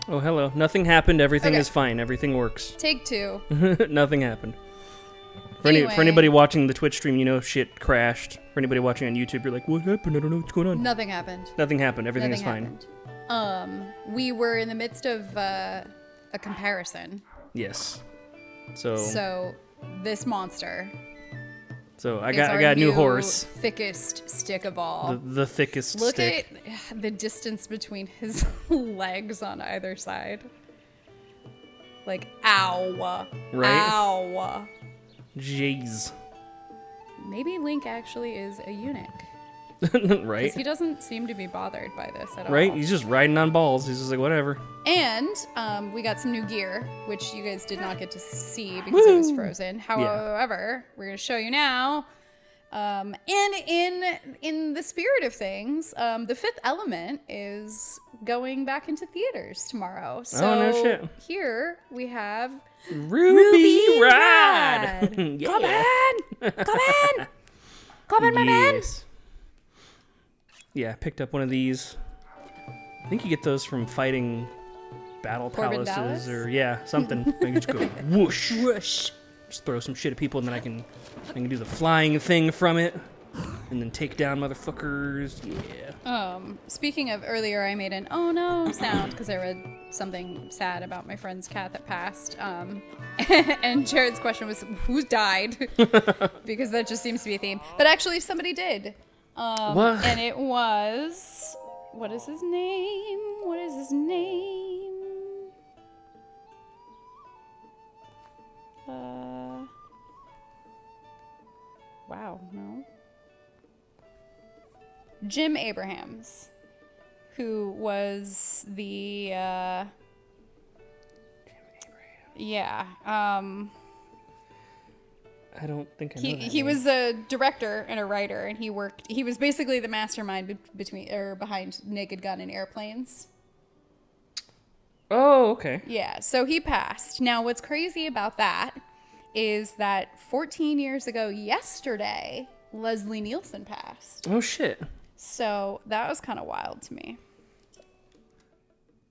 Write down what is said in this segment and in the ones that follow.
Oh, hello. Nothing happened. Everything is fine. Everything works. Take 2. Nothing happened. For Anyway. for anybody watching the Twitch stream, you know shit crashed. For anybody watching on YouTube, you're like, what happened? I don't know what's going on. Nothing happened. Nothing happened. Everything is fine. Happened. We were in the midst of a comparison. Yes. So this monster. So I got a new horse. Thickest stick of all. The thickest Look stick. at the distance between his legs on either side. Like, ow. Right? Ow. Jeez. Maybe Link actually is a eunuch. Right? Because he doesn't seem to be bothered by this at all. Right? He's just riding on balls. He's just like, whatever. And we got some new gear, which you guys did not get to see because it was frozen. However, we're going to show you now. And in the spirit of things, the Fifth Element is going back into theaters tomorrow. So no shit. Here we have Ruby Rad. Yeah. Come in! Come in! Come in, my man! Yeah, I picked up one of these. I think you get those from fighting battle Corbin palaces Dallas? something. I can just go whoosh. Whoosh. Just throw some shit at people and then I can do the flying thing from it. And then take down motherfuckers. Yeah. Speaking of earlier, I made an oh no sound because I read something sad about my friend's cat that passed. And Jarrod's question was, who's died? Because that just seems to be a theme. But actually, somebody did. What? And it was, what is his name? What is his name? Wow, no. Jim Abrahams, who was the, yeah, I don't think I know that he name. was a director and a writer, and he was basically the mastermind behind Naked Gun and Airplanes. Oh, okay. Yeah, so he passed. Now, what's crazy about that is that 14 years ago yesterday, Leslie Nielsen passed. Oh, shit. So that was kind of wild to me.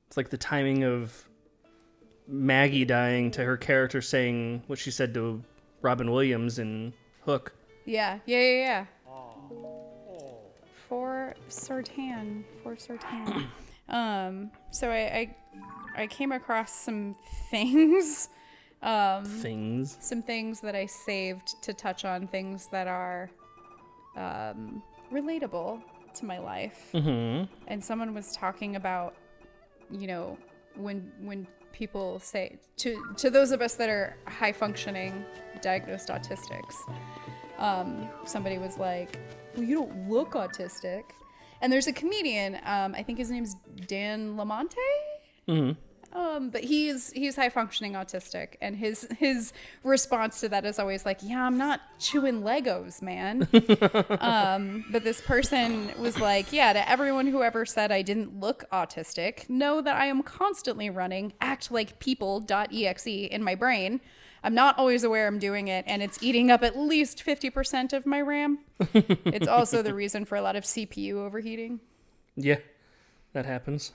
It's like the timing of Maggie dying to her character saying what she said to Robin Williams in Hook. Yeah. For Sartan. So I came across some things. Some things that I saved to touch on things that are relatable to my life. Mm-hmm. And someone was talking about, you know, when people say to those of us that are high functioning diagnosed autistics, somebody was like, well, you don't look autistic. And there's a comedian, I think his name's Dan Lamonte. Mm-hmm. But he's high functioning autistic, and his response to that is always like, yeah, I'm not chewing Legos, man. But this person was like, yeah, to everyone who ever said I didn't look autistic, know that I am constantly running act like people.exe in my brain. I'm not always aware I'm doing it, and it's eating up at least 50% of my RAM. It's also the reason for a lot of CPU overheating. Yeah, that happens.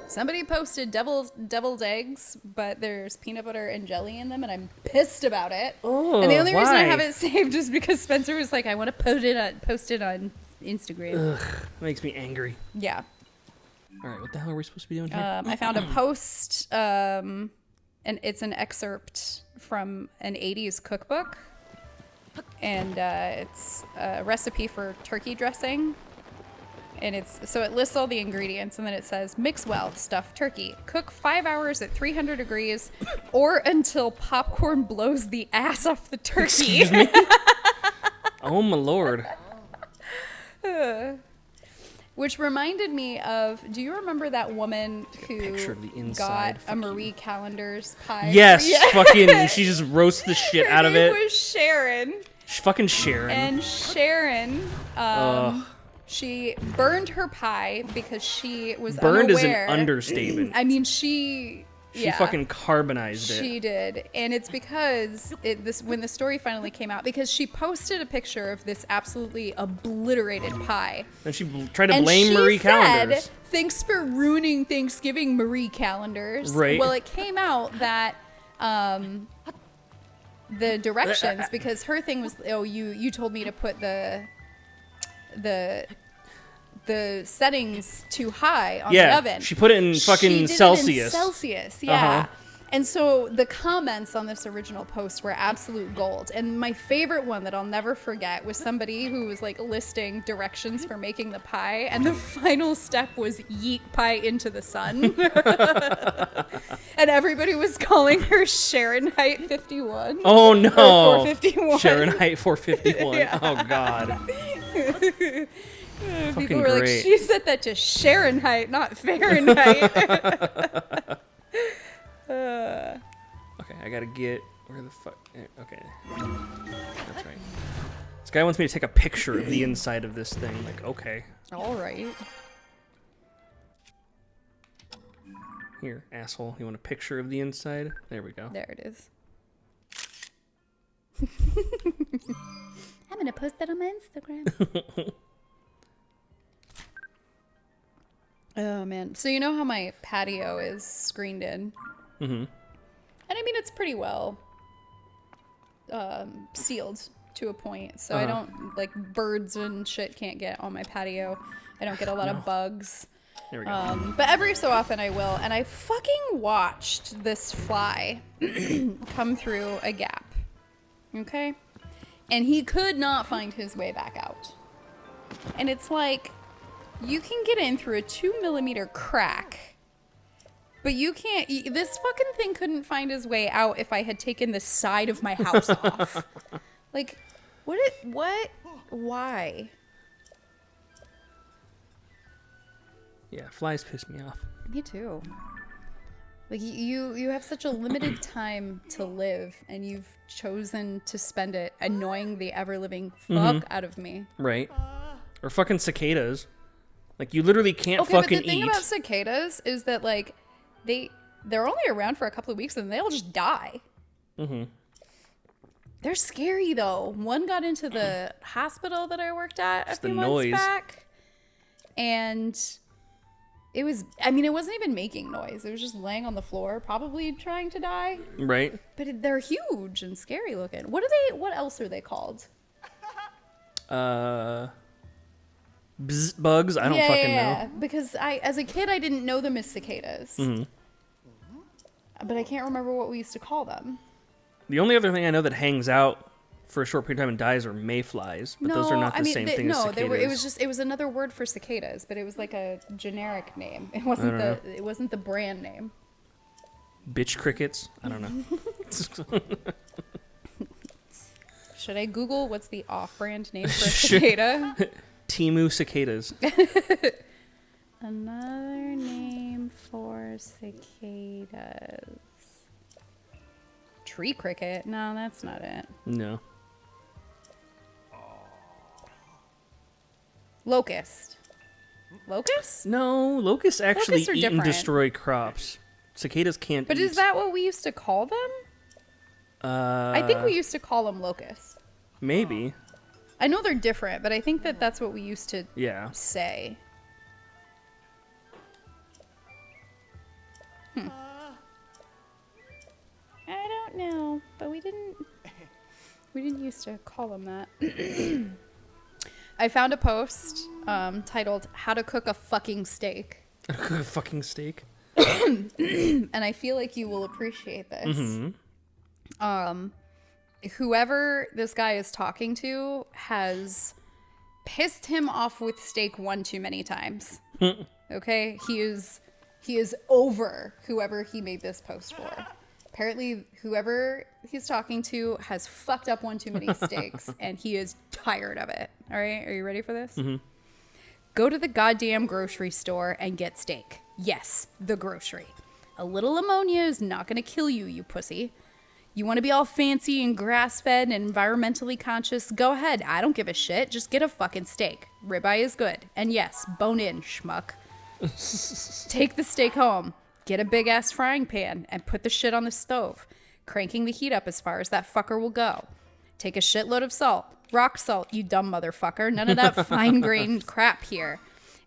Somebody posted deviled eggs, but there's peanut butter and jelly in them, and I'm pissed about it. Oh, and the only reason I why? have it saved is because Spencer was like, I want to post it on Instagram. Ugh, that makes me angry. Yeah. All right, what the hell are we supposed to be doing here? I found a post, and it's an excerpt from an 80s cookbook, and it's a recipe for turkey dressing. And it lists all the ingredients, and then it says, mix well, stuff turkey. Cook 5 hours at 300 degrees or until popcorn blows the ass off the turkey. Excuse me? Oh, my Lord. Which reminded me of, do you remember that woman who picture of the got inside. a Marie Callender's pie? Yes, Yeah. fucking, she just roasts the shit out of it. Her name was Sharon. Fucking Sharon. And Sharon, she burned her pie because she was Burned unaware. is an understatement. I mean, she She fucking carbonized it. She did. And it's because when the story finally came out, because she posted a picture of this absolutely obliterated pie. And she tried to blame Marie Callender's. Thanks for ruining Thanksgiving, Marie Callender's. Right. Well, it came out that the directions, because her thing was, you told me to put the settings too high on the oven. She put it in fucking Celsius. Yeah. And so the comments on this original post were absolute gold. And my favorite one that I'll never forget was somebody who was like listing directions for making the pie, and the final step was yeet pie into the sun. And everybody was calling her Fahrenheit 51. Oh no. 451. Fahrenheit 451. Yeah. Oh god. People were like, she said that to Fahrenheit, not Fahrenheit. Okay, I gotta get where the fuck. Okay, that's right. This guy wants me to take a picture of the inside of this thing. Like, okay. All right. Here, asshole. You want a picture of the inside? There we go. There it is. I'm gonna post that on my Instagram. Oh man. So you know how my patio is screened in? Mm-hmm. And I mean, it's pretty well sealed to a point. So I don't, like, birds and shit can't get on my patio. I don't get a lot of bugs. There we go. But every so often I will. And I fucking watched this fly come through a gap. Okay? And he could not find his way back out. And it's like, you can get in through a 2mm crack, but you can't. This fucking thing couldn't find his way out if I had taken the side of my house off. Like, what? Why? Yeah, flies piss me off. Me too. Like, you have such a limited time to live, and you've chosen to spend it annoying the ever-living fuck out of me. Right. Or fucking cicadas. Like, you literally can't fucking eat. But the thing about cicadas is that, like, they're only around for a couple of weeks and they'll just die. Mm-hmm. They're scary, though. One got into the hospital that I worked at a few months back. And it wasn't even making noise. It was just laying on the floor, probably trying to die. Right. But they're huge and scary looking. What else are they called? Bugs? I don't fucking know. Because as a kid, I didn't know them as cicadas. Mm-hmm. But I can't remember what we used to call them. The only other thing I know that hangs out for a short period of time and dies are mayflies, but those are not the same thing as cicadas. It was another word for cicadas, but it was like a generic name. It wasn't the brand name. Bitch crickets? I don't know. Should I Google what's the off-brand name for a cicada? Timu cicadas. Another name for cicadas. Tree cricket? No, that's not it. No. Locust. Locust? No, locusts actually Locusts are eat and different. destroy crops. Cicadas can't But eat. is that what we used to call them? I think we used to call them locusts. Maybe. I know they're different, but I think that's what we used to say. I don't know, but we didn't used to call them that. I found a post titled "How to Cook a Fucking Steak." Fucking steak. And I feel like you will appreciate this. Mm-hmm. Whoever this guy is talking to has pissed him off with steak one too many times. Okay? He is over whoever he made this post for. Apparently, whoever he's talking to has fucked up one too many steaks, and he is tired of it. All right? Are you ready for this? Mm-hmm. Go to the goddamn grocery store and get steak. Yes, the grocery. A little ammonia is not going to kill you, you pussy. You want to be all fancy and grass-fed and environmentally conscious? Go ahead. I don't give a shit. Just get a fucking steak. Ribeye is good. And yes, bone in, schmuck. Take the steak home. Get a big ass frying pan and put the shit on the stove, cranking the heat up as far as that fucker will go. Take a shitload of salt, rock salt, you dumb motherfucker. None of that fine-grained crap here.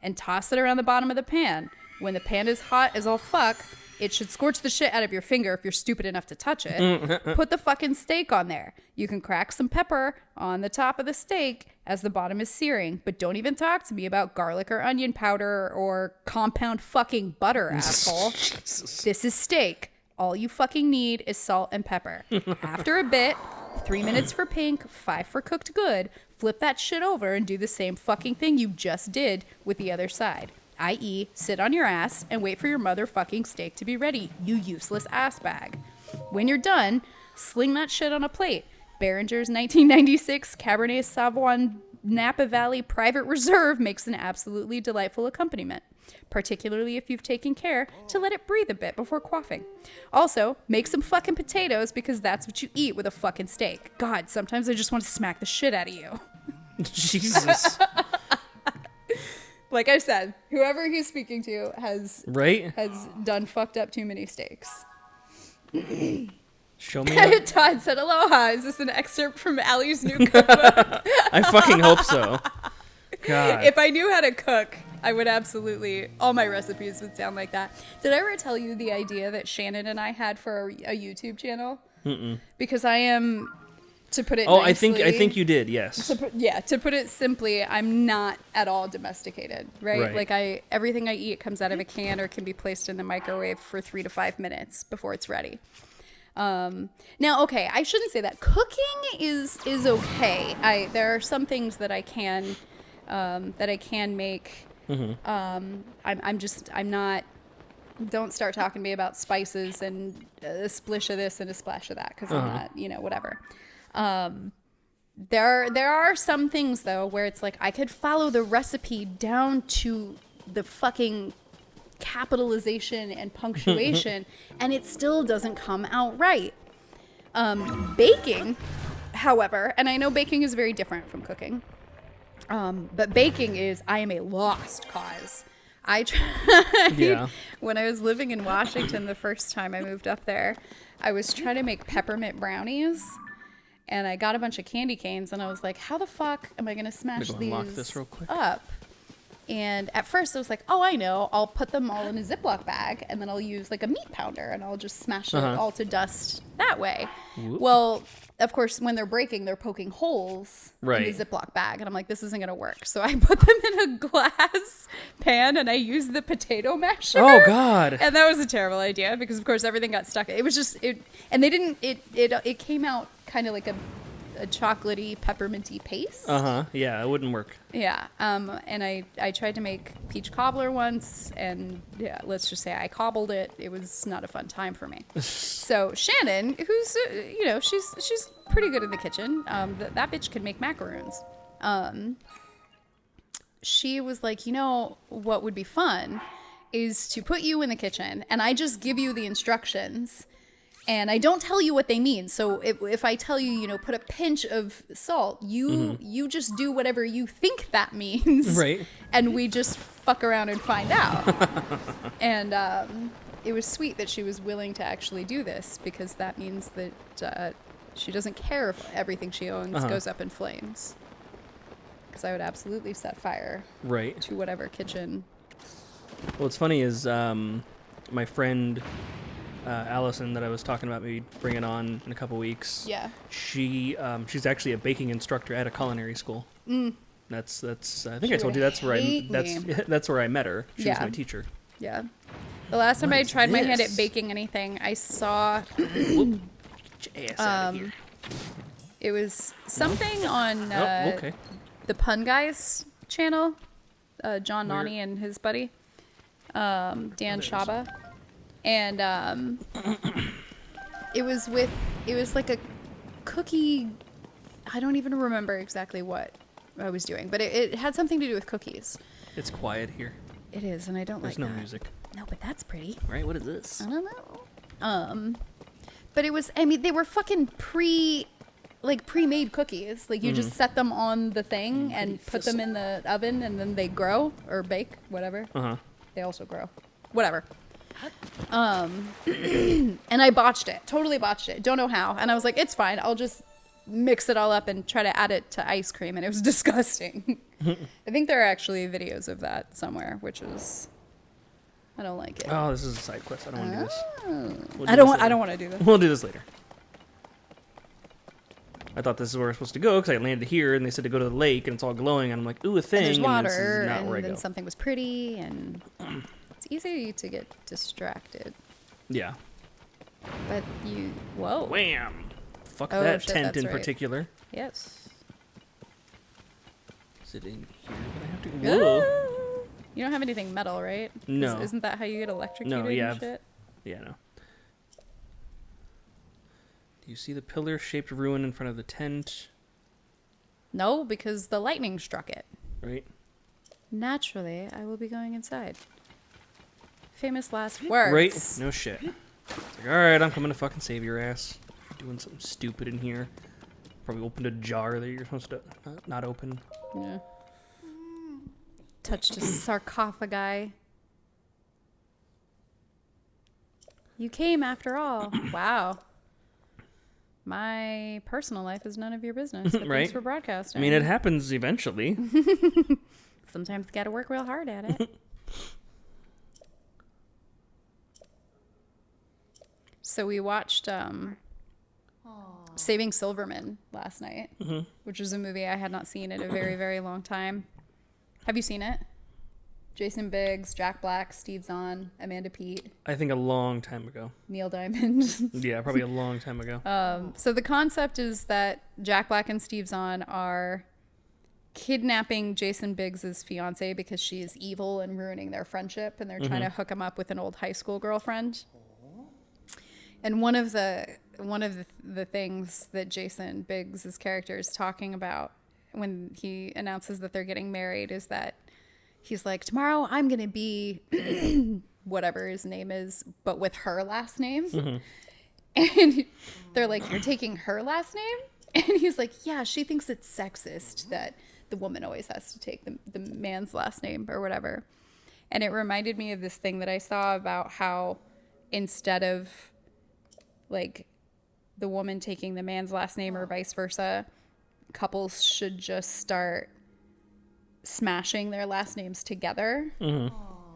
And toss it around the bottom of the pan. When the pan is hot as all fuck, it should scorch the shit out of your finger if you're stupid enough to touch it. Put the fucking steak on there. You can crack some pepper on the top of the steak as the bottom is searing, but don't even talk to me about garlic or onion powder or compound fucking butter, asshole. This is steak. All you fucking need is salt and pepper. After a bit, 3 minutes for pink, 5 for cooked good, flip that shit over and do the same fucking thing you just did with the other side. I.e., sit on your ass and wait for your motherfucking steak to be ready, you useless ass bag. When you're done, sling that shit on a plate. Behringer's 1996 Cabernet Sauvignon Napa Valley Private Reserve makes an absolutely delightful accompaniment, particularly if you've taken care to let it breathe a bit before quaffing. Also, make some fucking potatoes because that's what you eat with a fucking steak. God, sometimes I just want to smack the shit out of you. Jesus. Like I said, whoever he's speaking to has done fucked up too many steaks. Show me. Todd said, "Aloha." Is this an excerpt from Ally's new cookbook? I fucking hope so. God. If I knew how to cook, I would absolutely. All my recipes would sound like that. Did I ever tell you the idea that Shannon and I had for a YouTube channel? Mm-mm. Because I am, to put it. nicely, I think you did. Yes. To put it simply, I'm not at all domesticated, right? Like everything I eat comes out of a can or can be placed in the microwave for 3 to 5 minutes before it's ready. Now, okay, I shouldn't say that. Cooking is okay. There are some things that I can make. Mm-hmm. I'm not. Don't start talking to me about spices and a splish of this and a splash of that because I'm not, whatever. There are some things though where it's like I could follow the recipe down to the fucking capitalization and punctuation and it still doesn't come out right. Baking, however, and I know baking is very different from cooking, but baking I am a lost cause. I tried when I was living in Washington the first time I moved up there, I was trying to make peppermint brownies and I got a bunch of candy canes and I was like, how the fuck am I going to smash these up? And at first I was like, oh, I know. I'll put them all in a Ziploc bag and then I'll use like a meat pounder and I'll just smash it all to dust that way. Whoop. Well, of course, when they're breaking, they're poking holes in the Ziploc bag. And I'm like, this isn't going to work. So I put them in a glass pan and I used the potato masher. Oh, God. And that was a terrible idea because, of course, everything got stuck. It was just, and they didn't, it came out kind of like a chocolatey, pepperminty paste. Yeah, it wouldn't work. Yeah. And I tried to make peach cobbler once, and yeah, let's just say I cobbled it. It was not a fun time for me. So Shannon, who's she's pretty good in the kitchen. That bitch can make macaroons. She was like, what would be fun is to put you in the kitchen, and I just give you the instructions. And I don't tell you what they mean. So if I tell you, put a pinch of salt, you just do whatever you think that means. Right. And we just fuck around and find out. And it was sweet that she was willing to actually do this because that means that she doesn't care if everything she owns goes up in flames. Because I would absolutely set fire to whatever kitchen. What's funny is my friend... Allison that I was talking about maybe bringing on in a couple weeks. Yeah. She's actually a baking instructor at a culinary school. That's I think I told you that's where I met her. She was my teacher. Yeah. The last time I tried my hand at baking anything, I saw Get your ass out of here. It was something on the Pun Guys channel. John Nani and his buddy Dan Shaba. And it was like a cookie. I don't even remember exactly what I was doing, but it had something to do with cookies. It's quiet here. It is, and I don't like that. There's no music. No, but that's pretty. Right? What is this? I don't know. But it was. I mean, they were fucking pre-made cookies. Like you just set them on the thing and put them in the oven, and then they grow or bake, whatever. They also grow, whatever. And I botched it. Totally botched it. Don't know how. And I was like, it's fine. I'll just mix it all up and try to add it to ice cream. And it was disgusting. I think there are actually videos of that somewhere, which is... I don't like it. Oh, this is a side quest. I don't want to do this. I don't want to do this. We'll do this later. I thought this is where we're supposed to go because I landed here and they said to go to the lake and it's all glowing and I'm like, ooh, a thing. And there's water and this is not where I and then go. something was pretty and it's easy to get distracted. Yeah. But whoa. Wham! Fuck Oh, that shit, tent that's in right. particular. Yes. Is it in here that I have to... Whoa. You don't have anything metal, right? No. Isn't that how you get electrocuted No, yeah. and shit? Yeah, no. Do you see the pillar-shaped ruin in front of the tent? No, because the lightning struck it. Right. Naturally, I will be going inside. Famous last words. Right? No shit. It's like, alright, I'm coming to fucking save your ass. You're doing something stupid in here. Probably opened a jar that you're supposed to not open. Yeah. Touched a sarcophagi. You came after all. Wow. My personal life is none of your business. But Right? Thanks for broadcasting. I mean, it happens eventually. Sometimes you gotta work real hard at it. So we watched Saving Silverman last night, which was a movie I had not seen in a very, very long time. Have you seen it? Jason Biggs, Jack Black, Steve Zahn, Amanda Peet, I think a long time ago. Neil Diamond. Yeah, probably a long time ago. So the concept is that Jack Black and Steve Zahn are kidnapping Jason Biggs' fiance because she is evil and ruining their friendship, and they're trying to hook him up with an old high school girlfriend. And one of the things that Jason Biggs' character is talking about when he announces that they're getting married is that he's like, tomorrow I'm going to be whatever his name is, but with her last name. And they're like, you're taking her last name? And he's like, yeah, she thinks it's sexist that the woman always has to take the man's last name or whatever. And it reminded me of this thing that I saw about how instead of like the woman taking the man's last name or vice versa, couples should just start smashing their last names together.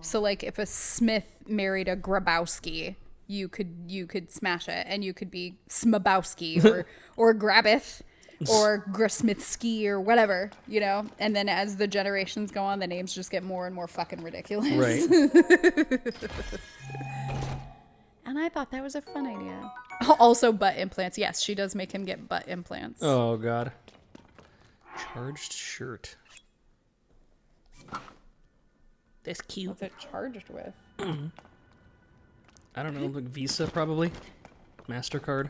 So like if a Smith married a Grabowski, you could smash it and you could be Smabowski or Grabith or Grasmithski or whatever, you know? And then as the generations go on, the names just get more and more fucking ridiculous. Right. And I thought that was a fun idea. Also butt implants. Yes, she does make him get butt implants. Oh, God. Charged shirt. That's cute. What's it charged with? I don't know, like Visa probably. MasterCard.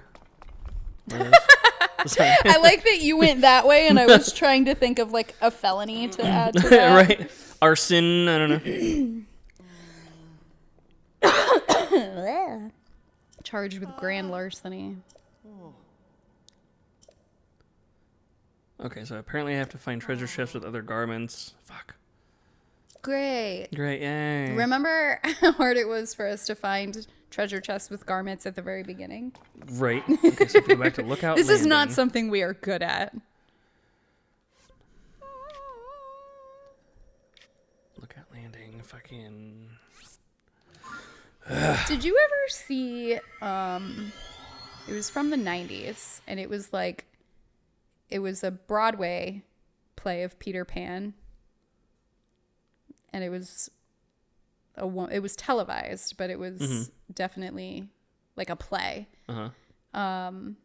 I like that you went that way, and I was trying to think of like a felony to add to that. Right. Arson, I don't know. Charged with grand larceny. Okay, so apparently I have to find treasure chests with other garments. Fuck. Great. Great, yay. Remember how hard it was for us to find treasure chests with garments at the very beginning? Right. Okay, so if we go back to Lookout This is not Landing. something we are good at. Lookout Landing, fucking... Did you ever see, it was from the 90s, and it was like, it was a Broadway play of Peter Pan, and it was televised, but it was definitely like a play. And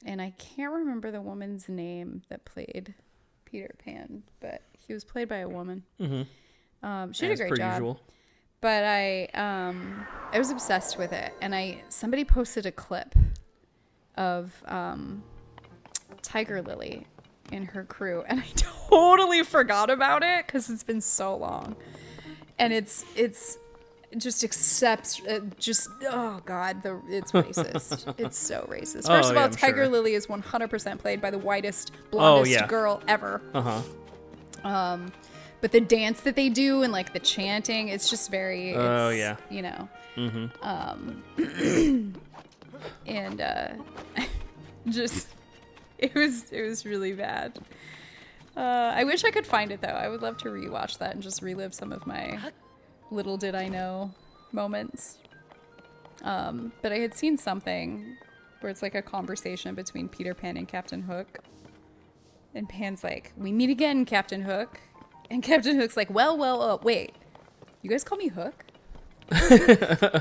I can't remember the woman's name that played Peter Pan, but he was played by a woman. She did a great job. Usual. But I was obsessed with it, and somebody posted a clip of Tiger Lily and her crew, and I totally forgot about it because it's been so long, and it's just oh god, it's racist. It's so racist. First of all, Tiger Lily is but But the dance that they do and like the chanting, it's just very, you know, and just it was really bad. I wish I could find it though. I would love to rewatch that and just relive some of my little did I know moments. But I had seen something where it's like a conversation between Peter Pan and Captain Hook. And Pan's like, "We meet again, Captain Hook." And Captain Hook's like, well, wait. You guys call me Hook?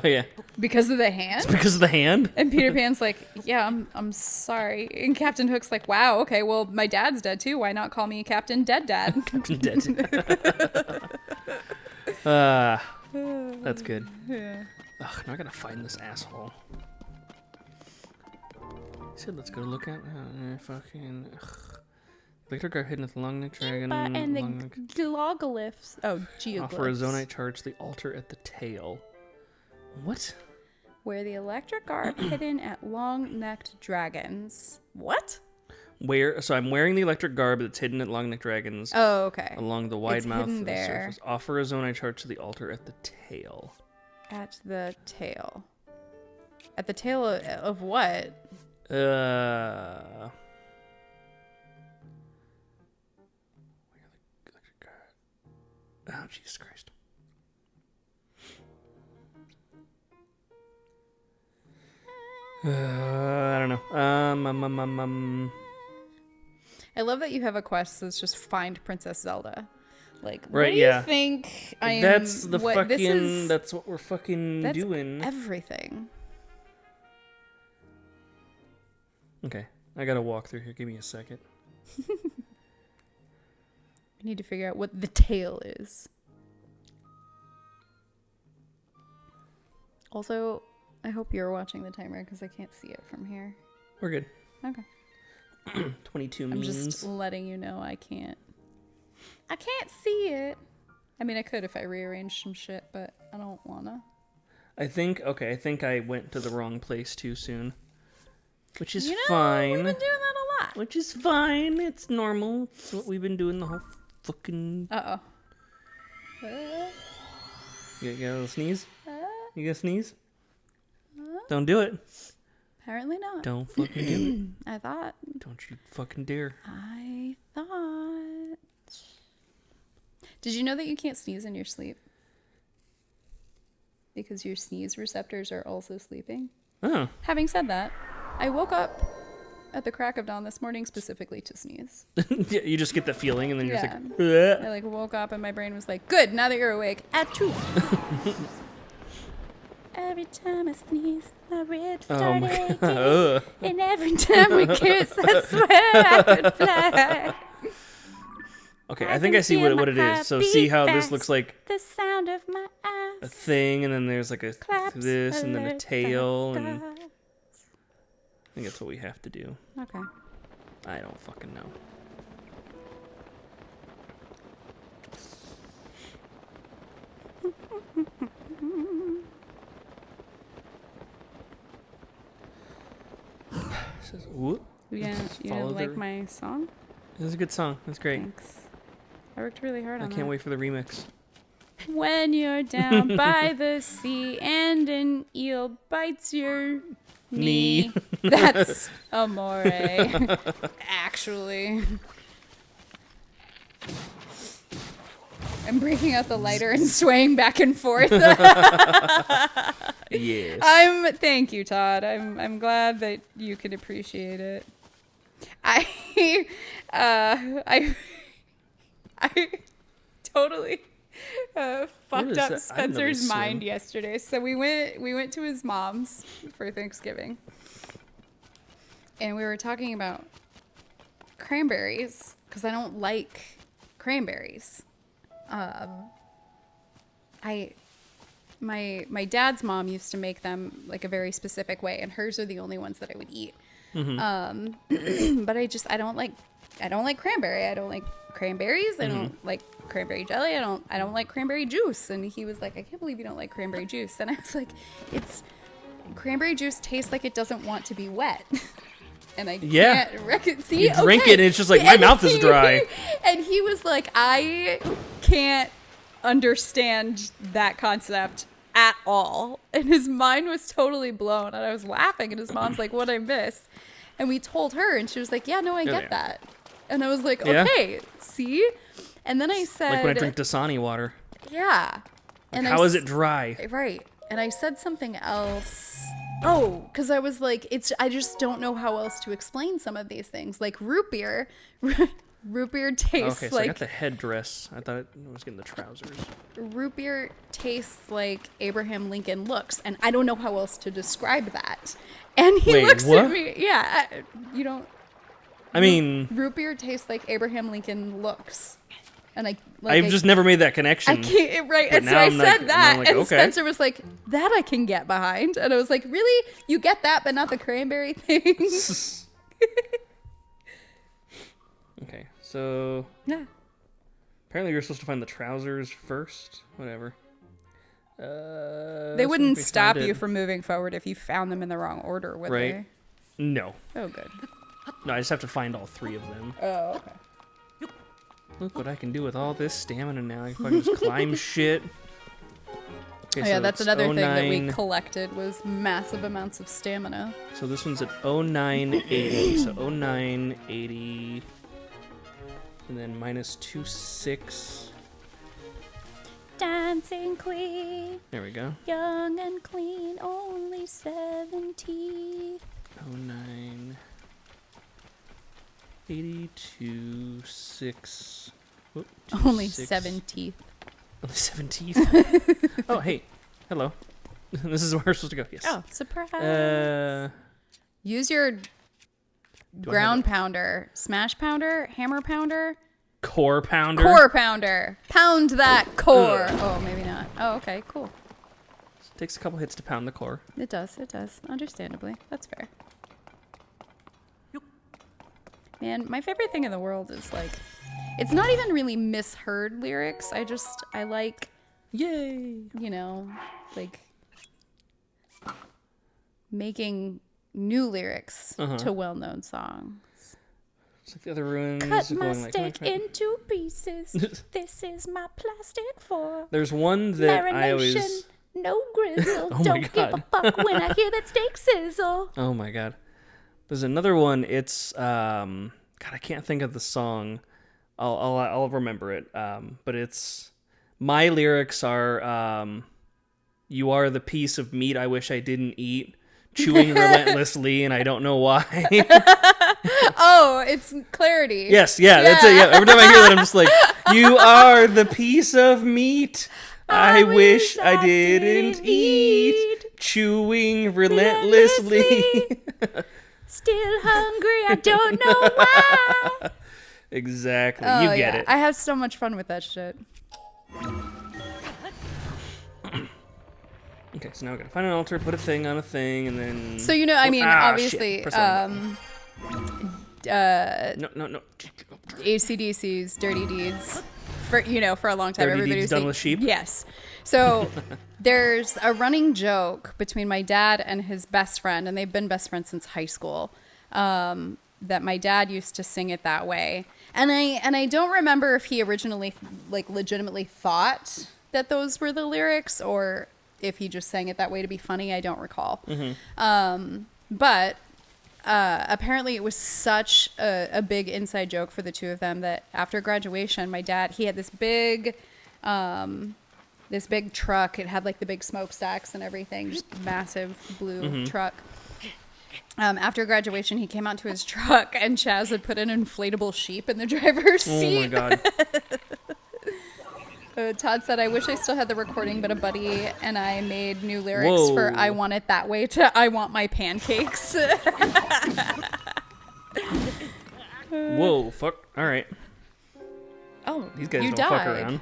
Yeah. Because of the hand? It's because of the hand? And Peter Pan's like, "Yeah, I'm sorry." And Captain Hook's like, "Wow, okay, well, my dad's dead too. Why not call me Captain Dead Dad?" Captain Dead. That's good. Yeah. Ugh, now I gotta find this asshole. He said, let's go look at fucking. Electric are hidden at the long neck dragon. And the glogoliths. Oh, geoglyphs. Offer a zonite charge to the altar at the tail. What? Where the electric are hidden at long-necked dragons. What? So I'm wearing the electric garb that's hidden at long-necked dragons. Oh, okay. Along the wide It's mouth hidden of the there. surface. Offer a zonite charge to the altar at the tail. At the tail. At the tail of what? Oh, Jesus Christ. I don't know. I love that you have a quest that's just find Princess Zelda. Like, right, what do you think I am? That's the what, fucking, that's what we're fucking that's doing. Everything. Okay, I gotta walk through here. Give me a second. I need to figure out what the tail is. Also, I hope you're watching the timer because I can't see it from here. We're good. Okay. 22 I'm means. just letting you know I can't see it. I mean, I could if I rearranged some shit, but I don't wanna. I think I went to the wrong place too soon. Which is You know, fine. we've been doing that a lot. Which is fine. It's normal. It's what we've been doing the whole fucking... Uh-oh. You gonna sneeze? You gonna sneeze? Don't do it. Apparently not. Don't fucking do it. I thought. Don't you fucking dare. I thought. Did you know that you can't sneeze in your sleep? Because your sneeze receptors are also sleeping? Oh. Having said that, I woke up at the crack of dawn this morning specifically to sneeze. Yeah, you just get the feeling and then you're just like... I like woke up and my brain was like, good, now that you're awake. Achoo! Every time I sneeze, my ribs start aching. And every time we kiss, I swear I could fly. Okay, I think I see what it is. So see how this looks like the sound of my eyes. a thing, and then there's like a Claps, this, and then a tail, and I dots. think that's what we have to do. Okay. I don't fucking know. Says, whoop. You didn't like my song? This is a good song. That's great. Thanks. I worked really hard on that. I can't wait for the remix. When you're down by the sea and an eel bites your knee. That's amore. Actually. I'm breaking out the lighter and swaying back and forth. Yes. Thank you, Todd. I'm glad that you can appreciate it. I totally fucked up Spencer's mind yesterday. So we went to his mom's for Thanksgiving, and we were talking about cranberries because I don't like cranberries. My dad's mom used to make them like a very specific way, and hers are the only ones that I would eat. Mm-hmm. But I don't like cranberry. I don't like cranberries. I don't like cranberry jelly. I don't like cranberry juice. And he was like, I can't believe you don't like cranberry juice. And I was like, cranberry juice tastes like it doesn't want to be wet. and I can't see. You drink it and it's just like, my mouth is dry. And he was like, I can't understand that concept at all. And his mind was totally blown. And I was laughing. And his mom's like, what'd I miss? And we told her. And she was like, yeah, no, I get that. And I was like, okay, see? And then I said... Like when I drink Dasani water. Yeah. And how is it dry? Right. And I said something else. Oh, because I was like, I just don't know how else to explain some of these things. Like root beer. Root beer tastes okay, so I got the headdress. I thought I was getting the trousers. Root beer tastes like Abraham Lincoln looks, and I don't know how else to describe that. And he looks at me. Yeah, you don't. I mean, root beer tastes like Abraham Lincoln looks, and I've just never made that connection. I can't. Right, and so I said that, and Spencer was like, "That I can get behind," and I was like, "Really? You get that, but not the cranberry thing?" Okay, so yeah. Apparently, you're supposed to find the trousers first. Whatever. They wouldn't stop you from moving forward if you found them in the wrong order, would they? No. Oh, good. No, I just have to find all three of them. Oh, okay. Look what I can do with all this stamina now. I can just climb shit. Okay, oh, yeah, so that's another thing that we collected was massive amounts of stamina. So this one's at 0980. So 0980. And then minus 26. Dancing queen. There we go. Young and clean, only 70. 09. 82, 6. Whoop, only 7 teeth. Only 7 teeth? Oh, hey. Hello. This is where we're supposed to go. Yes. Oh, surprise. Use your ground pounder. Smash pounder? Hammer pounder? Core pounder? Core pounder. Pound that core. Oh, maybe not. Oh, okay. Cool. It takes a couple hits to pound the core. It does. It does. Understandably. That's fair. Man, my favorite thing in the world is like, it's not even really misheard lyrics. I like, yay, you know, like making new lyrics to well-known songs. It's like the other ruins. Cut my steak into pieces. This is my plastic fork. There's one that Marination, I always... no grizzle. Oh Don't give a fuck when I hear that steak sizzle. Oh my god. There's another one. It's God, I can't think of the song. I'll remember it. But it's my lyrics are you are the piece of meat I wish I didn't eat, chewing relentlessly, and I don't know why. Oh, it's Clarity. Yes, yeah, that's it. Yeah, every time I hear that, I'm just like, you are the piece of meat I wish I didn't eat, chewing relentlessly. Still hungry, I don't know why. Exactly. Oh, you get it. I have so much fun with that shit. Okay, so now we gotta find an altar, put a thing on a thing, and then... So, you know, I mean, obviously, no. AC/DC's Dirty Deeds, for a long time. Dirty Deeds done with sheep? Yes. So there's a running joke between my dad and his best friend, and they've been best friends since high school, that my dad used to sing it that way. And I don't remember if he originally, like, legitimately thought that those were the lyrics or if he just sang it that way to be funny. I don't recall. Mm-hmm. But apparently it was such a big inside joke for the two of them that after graduation, my dad, he had this big truck. It had like the big smokestacks and everything, just massive blue truck. After graduation, he came out to his truck and Chaz had put an inflatable sheep in the driver's seat. Oh my God. Todd said, I wish I still had the recording, but a buddy and I made new lyrics for I Want It That Way to I Want My Pancakes. Whoa, fuck. All right. Oh, these guys don't fuck around.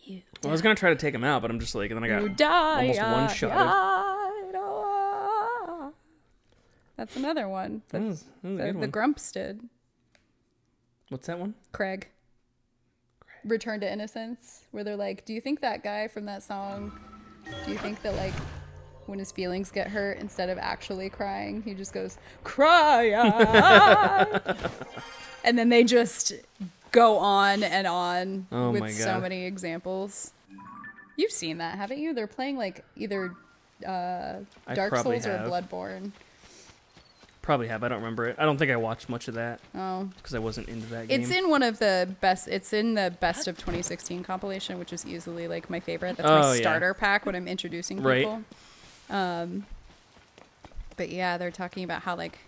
Well, I was going to try to take him out, but I'm just like, and then I got almost one-shotted. That's another one. That was a good one. The Grumps did. What's that one? Craig. Return to Innocence, where they're like, do you think that guy from that song, do you think that, like, when his feelings get hurt, instead of actually crying, he just goes, cry. And then they just go on and on with so many examples. You've seen that, haven't you? They're playing like either Dark Souls or Bloodborne. Probably have. I don't remember it. I don't think I watched much of that. Oh. Because I wasn't into that game. It's in one of the best. It's in the best of 2016 compilation, which is easily like my favorite. That's my starter pack when I'm introducing people. Right. But yeah, they're talking about how like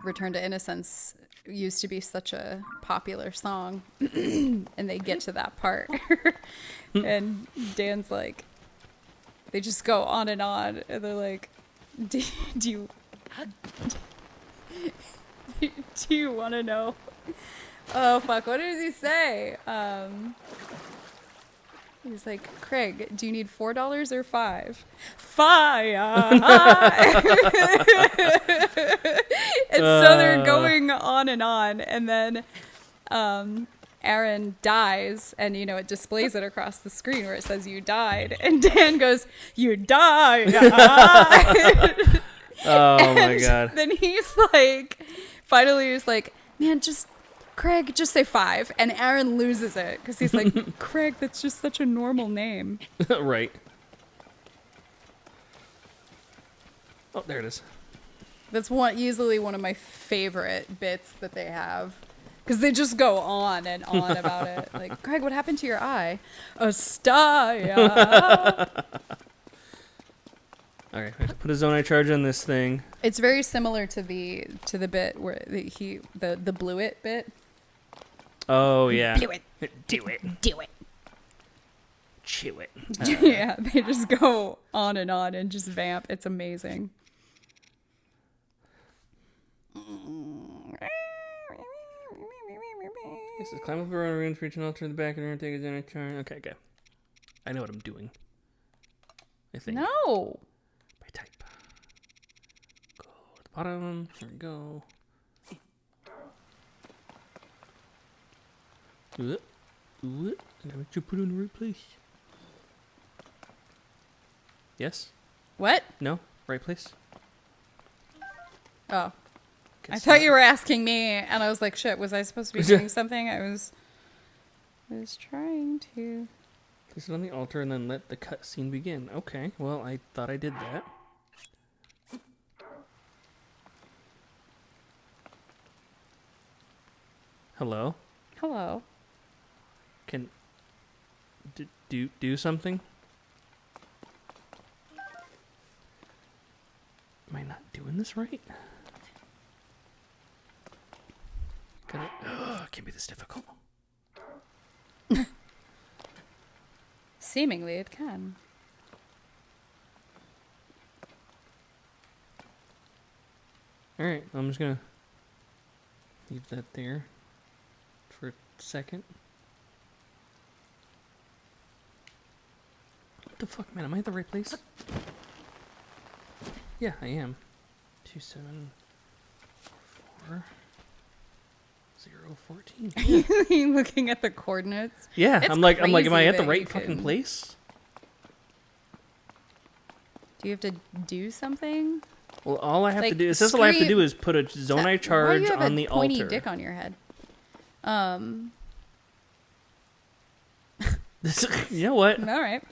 Return to Innocence used to be such a popular song. And they get to that part. And Dan's like, they just go on. And they're like, do you want to know? Oh, fuck. What did he say? He was like, Craig, do you need $4 or $5? Fire! And so they're going on. And then Aaron dies. And, you know, it displays it across the screen where it says you died. And Dan goes, you died! Oh my god. Then he's like, finally he's like, man, Craig, just say 5. And Aaron loses it because he's like, Craig, that's just such a normal name. Right. Oh, there it is. That's easily one of my favorite bits that they have. Because they just go on and on about it. Like, Craig, what happened to your eye? A star. All right, I have to put a zonai charge on this thing. It's very similar to the bit where the blew it bit. Oh yeah. Blew it. Do it. Do it. Chew it. Yeah, they just go on and just vamp. It's amazing. This is climb up around a range, reach an altar in the back, and take a zonai charge. Okay. I know what I'm doing. I think. No. Type. Go to the bottom. There we go. I gotta make sure put it in the right place. Yes? What? No? Right place? Oh. I thought you were asking me, and I was like, shit, was I supposed to be doing something? I was trying to. Place it on the altar and then let the cutscene begin. Okay, well, I thought I did that. Hello? Hello. Can do something? Am I not doing this right? Can't be this difficult. Seemingly it can. Alright, I'm just gonna leave that there for a second. What the fuck, man? Am I at the right place? Yeah, I am. 2744 014. Are you looking at the coordinates? Yeah, it's I'm like, am I at the that right fucking place? Do you have to do something? Well, all I have to do is all I have to do is put a zonai charge on the altar. Why do you have a pointy dick on your head? You know what? All right.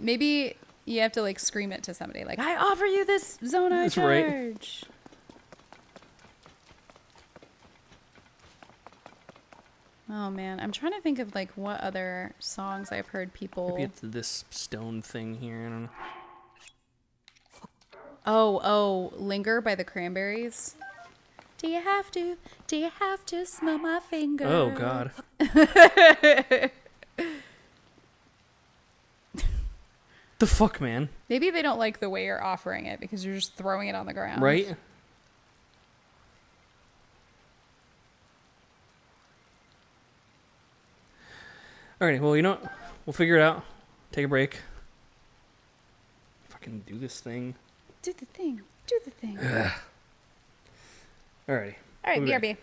Maybe you have to like scream it to somebody, like, I offer you this zonai charge. Right. Oh man, I'm trying to think of like what other songs I've heard people. Maybe it's this stone thing here. I don't know. Oh, Linger by the Cranberries. Do you have to smell my finger? Oh God. The fuck, man? Maybe they don't like the way you're offering it because you're just throwing it on the ground. Right? Alrighty, well, you know what? We'll figure it out. Take a break. Fucking do this thing. Do the thing. Do the thing. Alrighty. Alright, BRB.